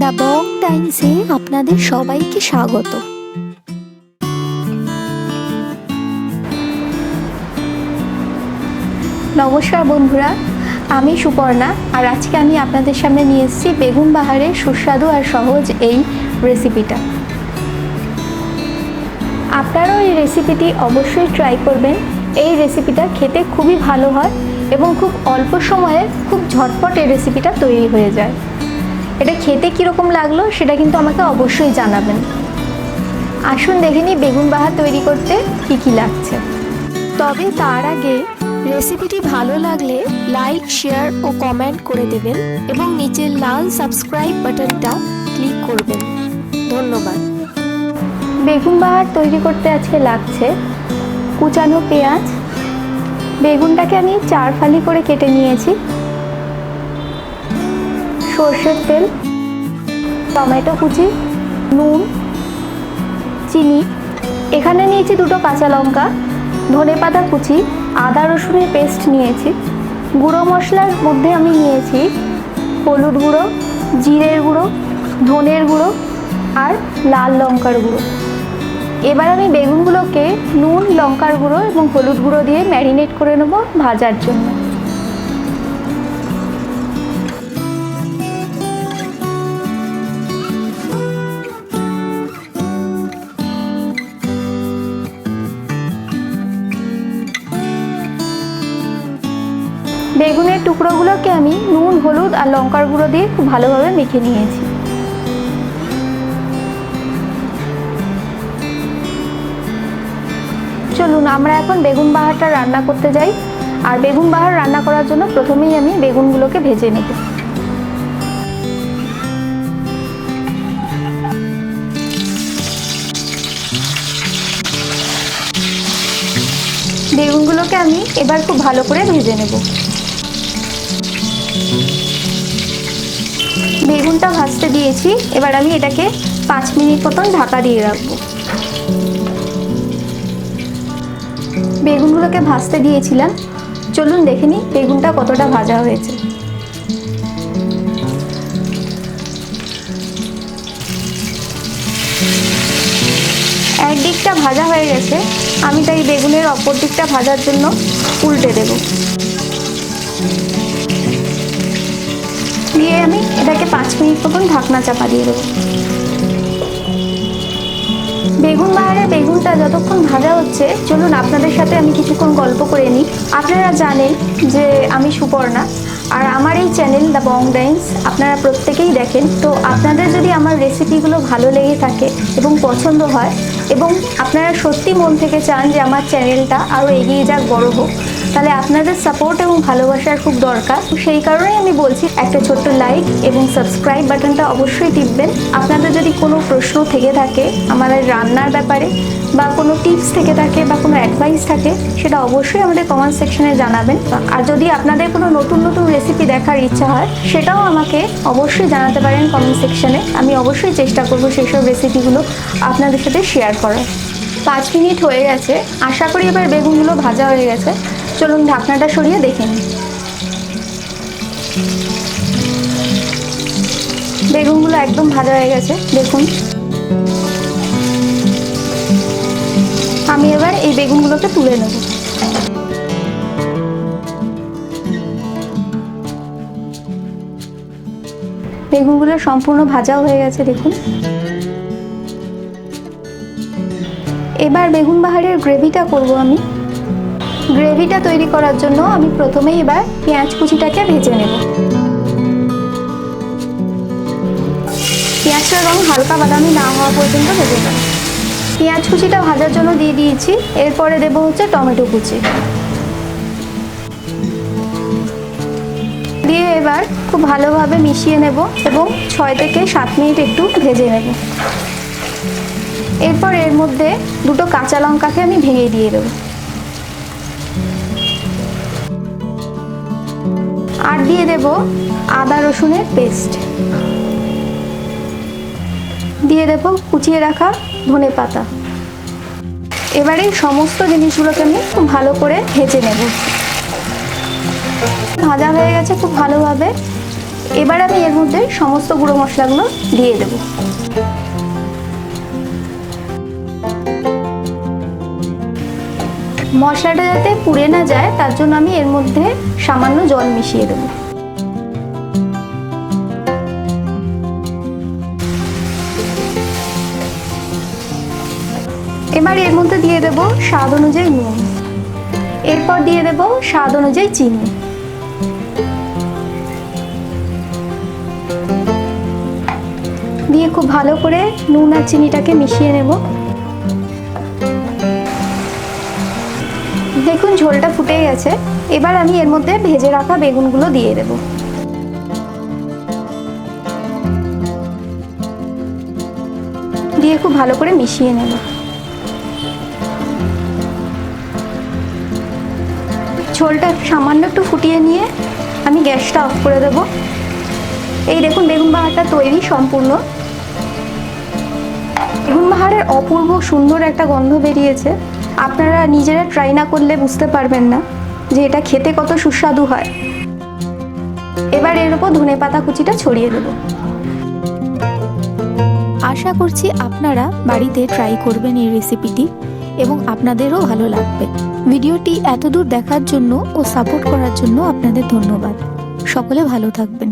The Bong টাইমসে আপনাদের সবাইকে স্বাগত। নমস্কার বন্ধুরা, আমি সুপর্ণা। আর আজকে আমি আপনাদের সামনে নিয়ে এসেছি বেগুন বাহারের সুস্বাদু আর সহজ এই রেসিপিটা। আপনারাও এই রেসিপিটি অবশ্যই ট্রাই করবেন। এই রেসিপিটা খেতে খুবই ভালো হয় এবং খুব অল্প সময়ে খুব ঝটপট এই রেসিপিটা তৈরি হয়ে যায়। এটা খেতে কীরকম লাগলো সেটা কিন্তু আমাকে অবশ্যই জানাবেন। আসুন দেখে নিই বেগুন বাহার তৈরি করতে কী কী লাগছে। তবে তার আগে রেসিপিটি ভালো লাগলে লাইক, শেয়ার ও কমেন্ট করে দেবেন এবং নিচের লাল সাবস্ক্রাইব বাটনটা ক্লিক করবেন। ধন্যবাদ। বেগুন বাহার তৈরি করতে আজকে লাগছে কুচানো পেঁয়াজ, বেগুনটাকে আমি 4 ফালি করে কেটে নিয়েছি, সর্ষের তেল, টমেটো কুচি, নুন, চিনি, এখানে নিয়েছি 2টো কাঁচা লঙ্কা, ধনেপাতা কুচি, আদা রসুনের পেস্ট নিয়েছি। গুঁড়ো মশলার মধ্যে আমি নিয়েছি হলুদ গুঁড়ো, জিরের গুঁড়ো, ধনের গুঁড়ো আর লাল লঙ্কার গুঁড়ো। এবার আমি বেগুনগুলোকে নুন, লঙ্কার গুঁড়ো এবং হলুদ গুঁড়ো দিয়ে ম্যারিনেট করে নেব ভাজার জন্য। বেগুনের টুকরোগুলোকে আমি নুন, হলুদ আর লঙ্কার গুঁড়ো দিয়ে খুব ভালোভাবে মেখে নিয়েছি। চলুন আমরা এখন বেগুন বাহারটা রান্না করতে যাই। আর বেগুন বাহার রান্না করার জন্য প্রথমেই আমি বেগুনগুলোকে ভেজে নেব। বেগুনগুলোকে আমি এবার খুব ভালো করে ভেজে নেব। বেগুনটা ভাজতে দিয়েছি, এবার আমি এটাকে 5 মিনিট মতন ঢাকা দিয়ে রাখবো। বেগুনগুলোকে ভাজতে দিয়েছিলাম, চলুন দেখে নিই বেগুনটা কতটা ভাজা হয়েছে। এক দিকটা ভাজা হয়ে গেছে, আমি তাই বেগুনের অপর দিকটা ভাজার জন্য উল্টে দেব। দিয়ে আমি এটাকে 5 মিনিট মতন ঢাকনা চাপা দিয়ে দেবো। বেগুন বাহারে বেগুনটা যতক্ষণ ভাজা হচ্ছে, চলুন আপনাদের সাথে আমি কিছুক্ষণ গল্প করে নিই। আপনারা জানেন যে আমি সুপর্ণা, আর আমার এই চ্যানেল দ্য বং টাইমস আপনারা প্রত্যেকেই দেখেন। তো আপনাদের যদি আমার রেসিপিগুলো ভালো লেগে থাকে এবং পছন্দ হয় এবং আপনারা সত্যি মন থেকে চান যে আমার চ্যানেলটা আরও এগিয়ে যাক, বড় হোক, তাহলে আপনাদের সাপোর্ট এবং ভালোবাসার খুব দরকার। সেই কারণেই আমি বলছি একটা ছোট্ট লাইক এবং সাবস্ক্রাইব বাটনটা অবশ্যই টিপবেন। আপনাদের যদি কোনো প্রশ্ন থেকে থাকে আমাদের রান্নার ব্যাপারে, বা কোনো টিপস থেকে থাকে, বা কোনো অ্যাডভাইস থাকে, সেটা অবশ্যই আমাদের কমেন্ট সেকশনে জানাবেন। আর যদি আপনাদের কোনো নতুন নতুন রেসিপি দেখার ইচ্ছা হয়, সেটাও আমাকে অবশ্যই জানাতে পারেন কমেন্ট সেকশনে। আমি অবশ্যই চেষ্টা করব সেই সব রেসিপিগুলো আপনাদের সাথে শেয়ার করার। 5 মিনিট হয়ে গেছে, আশা করি এবার বেগুনগুলো ভাজা হয়ে গেছে। চলুন ঢাকনাটা সরিয়ে দেখে নিই। বেগুনগুলো একদম ভাজা হয়ে গেছে, দেখুন। আমি এবার এই বেগুনগুলোকে তুলে নেব। বেগুনগুলো সম্পূর্ণ ভাজাও হয়ে গেছে, দেখুন। এবার বেগুন বাহারের গ্রেভিটা করব আমি। গ্রেভিটা তৈরি করার জন্য আমি প্রথমেই এবার পেঁয়াজ কুচিটাকে ভেজে নেব। পেঁয়াজটার রং হালকা বাদামি না হওয়া পর্যন্ত ভেজে নেব। পেঁয়াজ কুচিটা ভাজার জন্য দিয়ে দিয়েছি। এরপরে দেবো হচ্ছে টমেটো কুচি, দিয়ে এবার খুব ভালোভাবে মিশিয়ে নেব এবং 6 থেকে 7 মিনিট একটু ভেজে নেব। এরপর এর মধ্যে 2টো কাঁচা লঙ্কাকে আমি ভেঙে দিয়ে দেবো। আর দিয়ে দেব আদা রসুনের পেস্ট, দিয়ে দেব কুচিয়ে রাখা ধনেপাতা। এবারে সমস্ত জিনিসগুলোকে আমি খুব ভালো করে ভেজে নেব। ভাজা হয়ে গেছে খুব ভালোভাবে। এবার আমি এর মধ্যে সমস্ত গুঁড়ো মশলাগুলো দিয়ে দেব। মশলাটা যাতে পুড়ে না যায় তার জন্য আমি এর মধ্যে সামান্য জল মিশিয়ে দেব। এবার এর মধ্যে দিয়ে দেব স্বাদ অনুযায়ী নুন, এরপর দিয়ে দেব স্বাদ অনুযায়ী চিনি। দিয়ে খুব ভালো করে নুন আর চিনিটাকে মিশিয়ে নেব। দেখুন ঝোলটা ফুটে গেছে। এবার আমি এর মধ্যে ভেজে রাখা বেগুনগুলো দিয়ে দেব। দিয়ে খুব ভালো করে মিশিয়ে নেব। ঝোলটা সামান্য একটু ফুটিয়ে নিয়ে আমি গ্যাসটা অফ করে দেব। এই দেখুন বেগুন বাহারটা তৈরি সম্পূর্ণ। বেগুন বাহারের অপূর্ব সুন্দর একটা গন্ধ বেরিয়েছে। আপনারা নিজেরা ট্রাই না করলে বুঝতে পারবেন না যে এটা খেতে কত সুস্বাদু হয়। এবার এর উপর ধনেপাতা কুচিটা ছড়িয়ে দেব। আশা করছি আপনারা বাড়িতে ট্রাই করবেন এই রেসিপিটি এবং আপনাদেরও ভালো লাগবে। ভিডিওটি এতদূর দেখার জন্য ও সাপোর্ট করার জন্য আপনাদের ধন্যবাদ। সকলে ভালো থাকবেন।